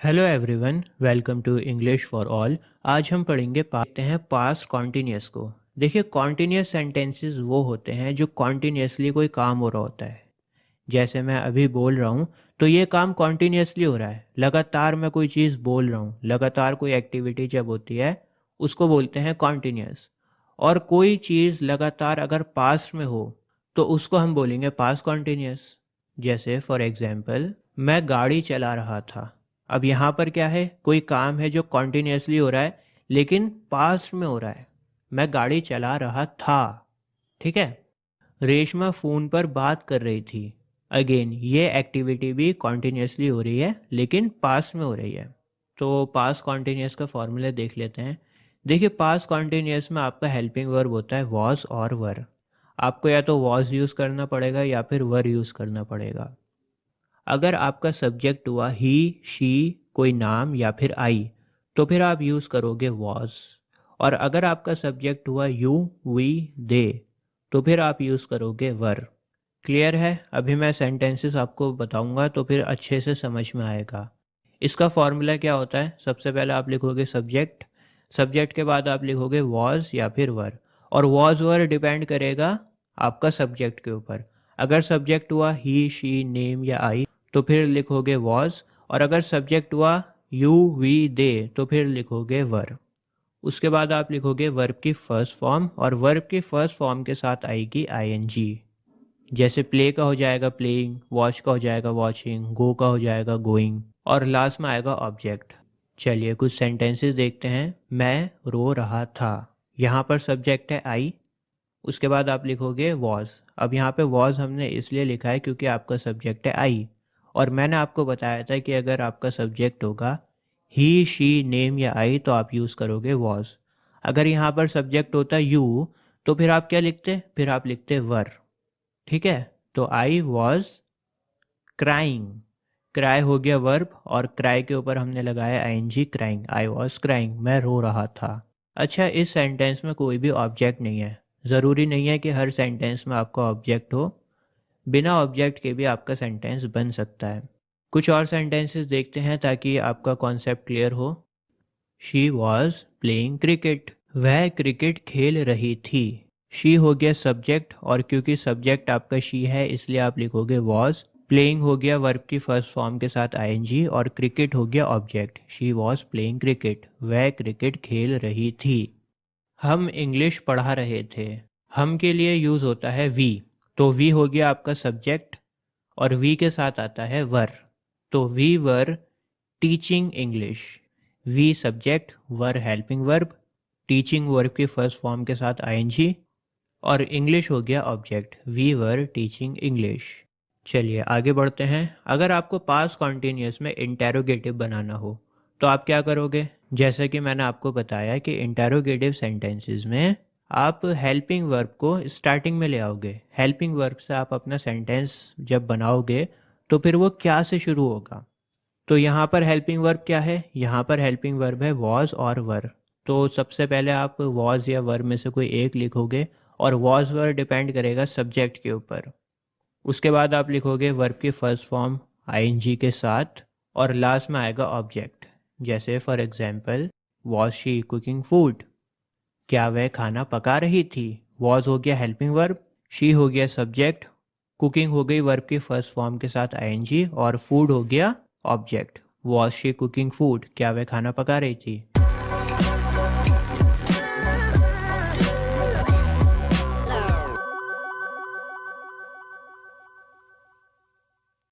Hello everyone, welcome to English for all. आज हम देखते हैं पास्ट कॉन्टिन्यूस को। देखिए, कॉन्टिन्यूस सेंटेंसेस वो होते हैं जो कॉन्टिन्यूसली कोई काम हो रहा होता है। जैसे मैं अभी बोल रहा हूँ तो ये काम कॉन्टिन्यूसली हो रहा है, लगातार मैं कोई चीज़ बोल रहा हूँ, लगातार कोई एक्टिविटी जब होती है उसको बोलते हैं कॉन्टिन्यूस। और कोई चीज़ लगातार अगर पास्ट में हो तो उसको हम बोलेंगे पास्ट कॉन्टिन्यूस। जैसे फॉर एग्जाम्पल, मैं गाड़ी चला रहा था। अब यहाँ पर क्या है, कोई काम है जो कॉन्टिन्यूसली हो रहा है लेकिन पास्ट में हो रहा है। मैं गाड़ी चला रहा था। ठीक है। रेशमा फ़ोन पर बात कर रही थी। अगेन ये एक्टिविटी भी कॉन्टिन्यूसली हो रही है लेकिन पास्ट में हो रही है। तो पास्ट कॉन्टिन्यूस का फॉर्मूला देख लेते हैं। देखिए, पास्ट कॉन्टिन्यूस में आपका हेल्पिंग वर्ब होता है वॉज और वर। आपको या तो वॉज यूज़ करना पड़ेगा या फिर वर यूज़ करना पड़ेगा। अगर आपका सब्जेक्ट हुआ ही, शी, कोई नाम या फिर आई, तो फिर आप यूज़ करोगे वॉज। और अगर आपका सब्जेक्ट हुआ यू, वी, दे, तो फिर आप यूज़ करोगे वर। क्लियर है? अभी मैं सेंटेंसेस आपको बताऊंगा तो फिर अच्छे से समझ में आएगा। इसका फॉर्मूला क्या होता है? सबसे पहले आप लिखोगे सब्जेक्ट, सब्जेक्ट के बाद आप लिखोगे वॉज या फिर वर। और वॉज वर डिपेंड करेगा आपका सब्जेक्ट के ऊपर। अगर सब्जेक्ट हुआ ही, शी, नेम या आई तो फिर लिखोगे वॉज। और अगर सब्जेक्ट हुआ यू, वी, दे तो फिर लिखोगे वर। उसके बाद आप लिखोगे वर्ब की फर्स्ट फॉर्म, और वर्ब की फर्स्ट फॉर्म के साथ आएगी आईएनजी। जैसे प्ले का हो जाएगा प्लेइंग, वॉच का हो जाएगा वॉचिंग, गो का हो जाएगा गोइंग, और लास्ट में आएगा ऑब्जेक्ट। चलिए कुछ सेंटेंसेस देखते हैं। मैं रो रहा था। यहाँ पर सब्जेक्ट है आई। उसके बाद आप लिखोगे वॉज। अब यहाँ पे वॉज हमने इसलिए लिखा है क्योंकि आपका सब्जेक्ट है आई। और मैंने आपको बताया था कि अगर आपका सब्जेक्ट होगा ही, शी, नेम या आई तो आप यूज़ करोगे वॉज। अगर यहाँ पर सब्जेक्ट होता यू तो फिर आप क्या लिखते? फिर आप लिखते वर। ठीक है। तो आई वॉज क्राइंग। क्राई हो गया वर्ब, और क्राई के ऊपर हमने लगाया I N G, crying. I was crying, मैं रो रहा था। अच्छा, इस सेंटेंस में कोई भी ऑब्जेक्ट नहीं है। ज़रूरी नहीं है कि हर सेंटेंस में आपका ऑब्जेक्ट हो, बिना ऑब्जेक्ट के भी आपका सेंटेंस बन सकता है। कुछ और सेंटेंसेस देखते हैं ताकि आपका कॉन्सेप्ट क्लियर हो। She was playing cricket. वह क्रिकेट खेल रही थी। शी हो गया सब्जेक्ट, और क्योंकि सब्जेक्ट आपका शी है इसलिए आप लिखोगे वॉज। प्लेइंग हो गया वर्ब की फर्स्ट फॉर्म के साथ आईएनजी, और क्रिकेट हो गया object. She was playing cricket. वह क्रिकेट खेल रही थी। हम इंग्लिश पढ़ा रहे थे। हम के लिए यूज़ होता है वी। तो वी हो गया आपका सब्जेक्ट, और वी के साथ आता है वर। तो we were teaching English. We subject, were helping verb, teaching verb की फर्स्ट फॉर्म के साथ आईएनजी, और इंग्लिश हो गया object. We were teaching English. चलिए आगे बढ़ते हैं। अगर आपको पास्ट कॉन्टिन्यूस में इंटेरोगेटिव बनाना हो तो आप क्या करोगे? जैसे कि मैंने आपको बताया कि इंटेरोगेटिव सेंटेंसेस में आप हेल्पिंग वर्ब को स्टार्टिंग में ले आओगे। हेल्पिंग वर्ब से आप अपना सेंटेंस जब बनाओगे तो फिर वो क्या से शुरू होगा। तो यहाँ पर हेल्पिंग वर्ब क्या है? यहाँ पर हेल्पिंग वर्ब है वॉज और वर। तो सबसे पहले आप वॉज या वर में से कोई एक लिखोगे, और वॉज वर डिपेंड करेगा सब्जेक्ट के ऊपर। उसके बाद आप लिखोगे वर्ब की फर्स्ट फॉर्म आईएनजी के साथ, और लास्ट में आएगा ऑब्जेक्ट। जैसे for example, was she cooking food. क्या वह खाना पका रही थी? वॉज हो गया हेल्पिंग वर्ब, शी हो गया सब्जेक्ट, कुकिंग हो गई वर्ब की फर्स्ट फॉर्म के साथ आईएनजी, और फूड हो गया object. Was she cooking food? क्या वह खाना पका रही थी?